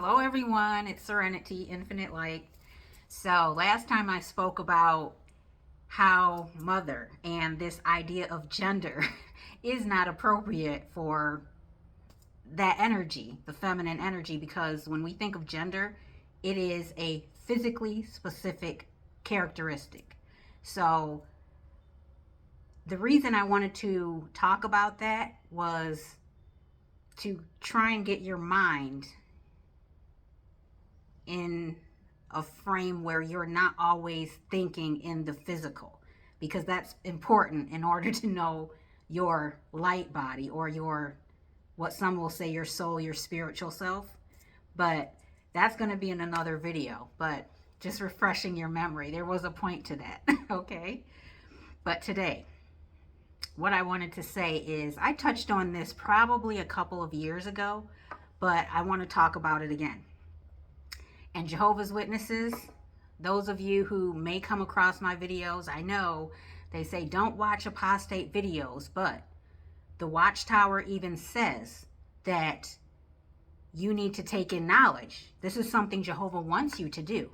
Hello everyone, it's Serenity, Infinite Light. So last time I spoke about how mother and this idea of gender is not appropriate for that energy, the feminine energy, because when we think of gender, it is a physically specific characteristic. So the reason I wanted to talk about that was to try and get your mind in a frame where you're not always thinking in the physical, because that's important in order to know your light body, or your, what some will say, your soul, your spiritual self. But that's going to be in another video, but just refreshing your memory, there was a point to that. Okay, but today what I wanted to say is, I touched on this probably a couple of years ago, but I want to talk about it again. And Jehovah's Witnesses, those of you who may come across my videos, I know they say don't watch apostate videos, but the Watchtower even says that you need to take in knowledge. This is something Jehovah wants you to do.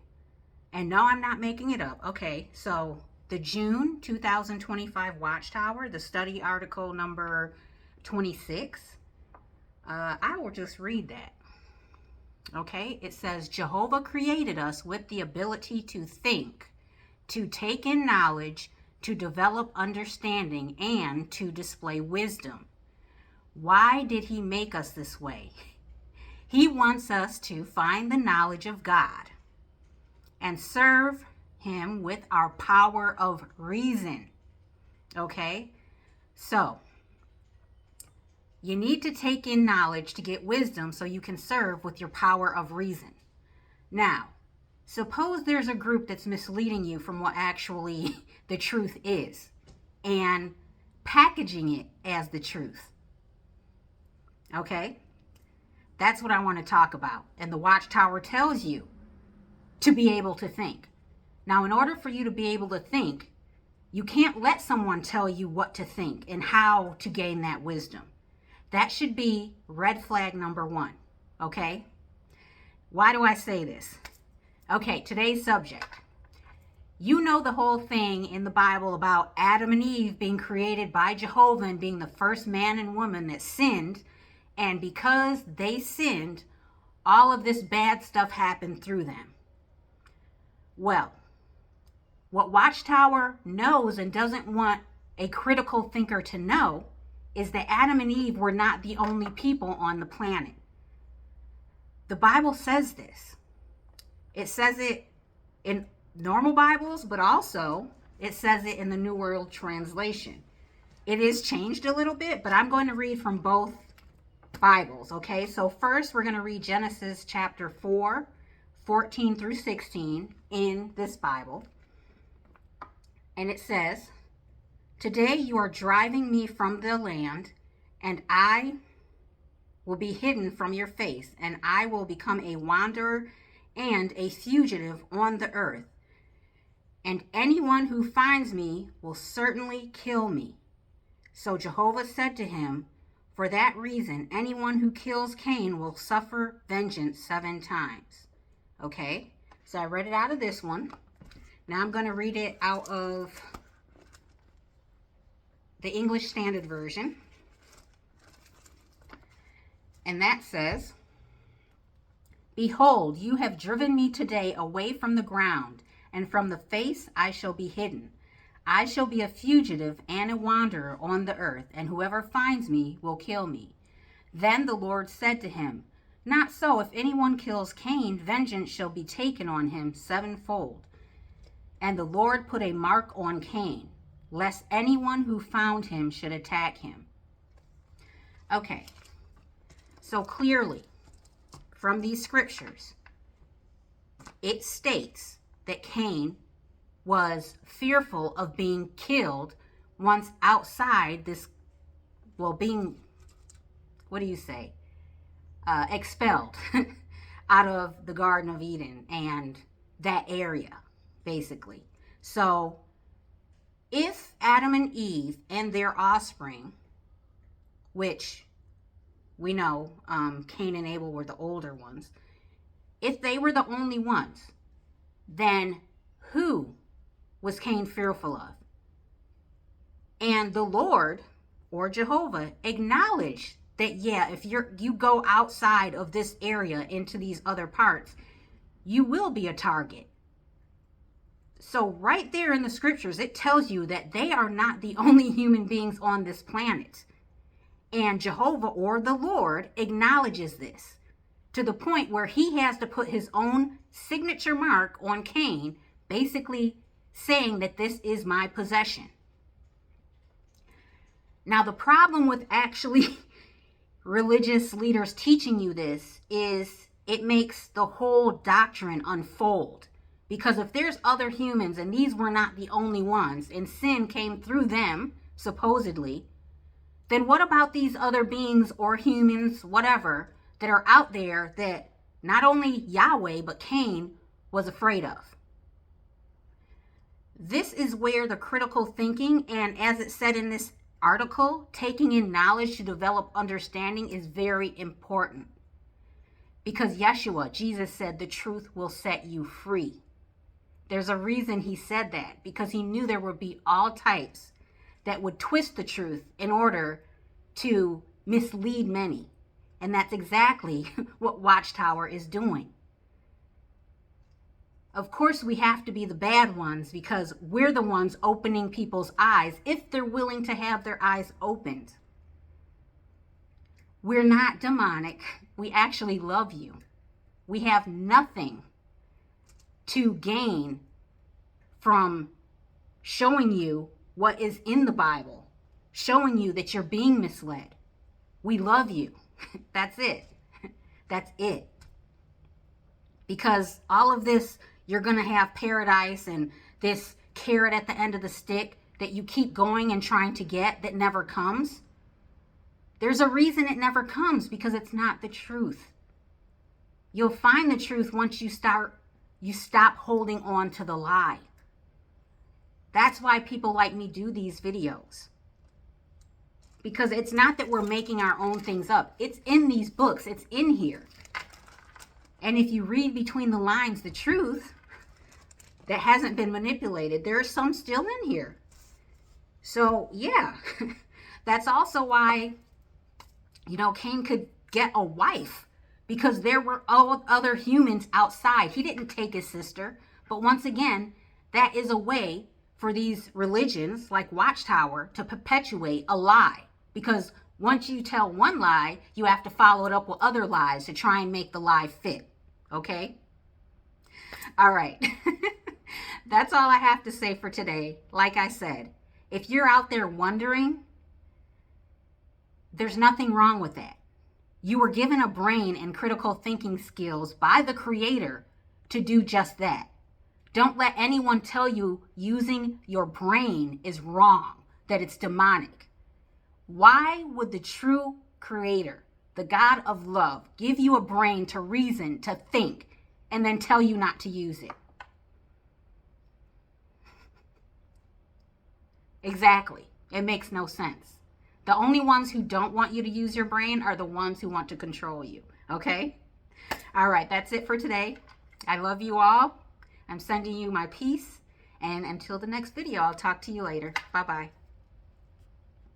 And no, I'm not making it up. Okay, so the June 2025 Watchtower, the study article number 26, I will just read that. Okay, it says, Jehovah created us with the ability to think, to take in knowledge, to develop understanding, and to display wisdom. Why did he make us this way? He wants us to find the knowledge of God and serve him with our power of reason. Okay, so you need to take in knowledge to get wisdom so you can serve with your power of reason. Now, suppose there's a group that's misleading you from what actually the truth is and packaging it as the truth. Okay? That's what I want to talk about. And the Watchtower tells you to be able to think. Now, in order for you to be able to think, you can't let someone tell you what to think and how to gain that wisdom. That should be red flag number one, okay? Why do I say this? Okay, today's subject. You know the whole thing in the Bible about Adam and Eve being created by Jehovah and being the first man and woman that sinned. And because they sinned, all of this bad stuff happened through them. Well, what Watchtower knows and doesn't want a critical thinker to know is that Adam and Eve were not the only people on the planet. The Bible says this. It says it in normal Bibles, but also it says it in the New World Translation. It is changed a little bit, but I'm going to read from both Bibles, okay? So first we're going to read Genesis chapter 4, 14 through 16 in this Bible. And it says, Today you are driving me from the land, and I will be hidden from your face, and I will become a wanderer and a fugitive on the earth. And anyone who finds me will certainly kill me. So Jehovah said to him, For that reason, anyone who kills Cain will suffer vengeance 7 times. Okay, so I read it out of this one. Now I'm going to read it out of the English Standard Version. And that says, Behold, you have driven me today away from the ground, and from the face I shall be hidden. I shall be a fugitive and a wanderer on the earth, and whoever finds me will kill me. Then the Lord said to him, Not so, if anyone kills Cain, vengeance shall be taken on him 7-fold. And the Lord put a mark on Cain, lest anyone who found him should attack him. Okay, so clearly from these scriptures, it states that Cain was fearful of being killed once outside this, well, being, what do you say, expelled out of the Garden of Eden and that area, basically. So if Adam and Eve and their offspring, which we know Cain and Abel were the older ones, If they were the only ones, then who was Cain fearful of? And the Lord, or Jehovah, acknowledged that, yeah, if you go outside of this area into these other parts, you will be a target. So right there in the scriptures, it tells you that they are not the only human beings on this planet. And Jehovah, or the Lord, acknowledges this to the point where he has to put his own signature mark on Cain, basically saying that this is my possession. Now, the problem with actually religious leaders teaching you this is it makes the whole doctrine unfold. Because if there's other humans and these were not the only ones and sin came through them, supposedly, then what about these other beings or humans, whatever, that are out there that not only Yahweh but Cain was afraid of? This is where the critical thinking, and as it said in this article, taking in knowledge to develop understanding is very important. Because Yeshua, Jesus, said the truth will set you free. There's a reason he said that, because he knew there would be all types that would twist the truth in order to mislead many. And that's exactly what Watchtower is doing. Of course, we have to be the bad ones because we're the ones opening people's eyes if they're willing to have their eyes opened. We're not demonic. We actually love you. We have nothing to gain from showing you what is in the Bible, showing you that you're being misled. We love you. That's it. That's it. Because all of this, you're going to have paradise and this carrot at the end of the stick that you keep going and trying to get that never comes. There's a reason it never comes, because it's not the truth. You'll find the truth once you stop holding on to the lie. That's why people like me do these videos. Because it's not that we're making our own things up. It's in these books. It's in here. And if you read between the lines, the truth that hasn't been manipulated, there is some still in here. So, yeah. That's also why, Cain could get a wife, because there were other humans outside. He didn't take his sister. But once again, that is a way for these religions like Watchtower to perpetuate a lie. Because once you tell one lie, you have to follow it up with other lies to try and make the lie fit. Okay? All right. That's all I have to say for today. Like I said, if you're out there wondering, there's nothing wrong with that. You were given a brain and critical thinking skills by the Creator to do just that. Don't let anyone tell you using your brain is wrong, that it's demonic. Why would the true Creator, the God of love, give you a brain to reason, to think, and then tell you not to use it? Exactly. It makes no sense. The only ones who don't want you to use your brain are the ones who want to control you. Okay? All right, that's it for today. I love you all. I'm sending you my peace. And until the next video, I'll talk to you later. Bye-bye.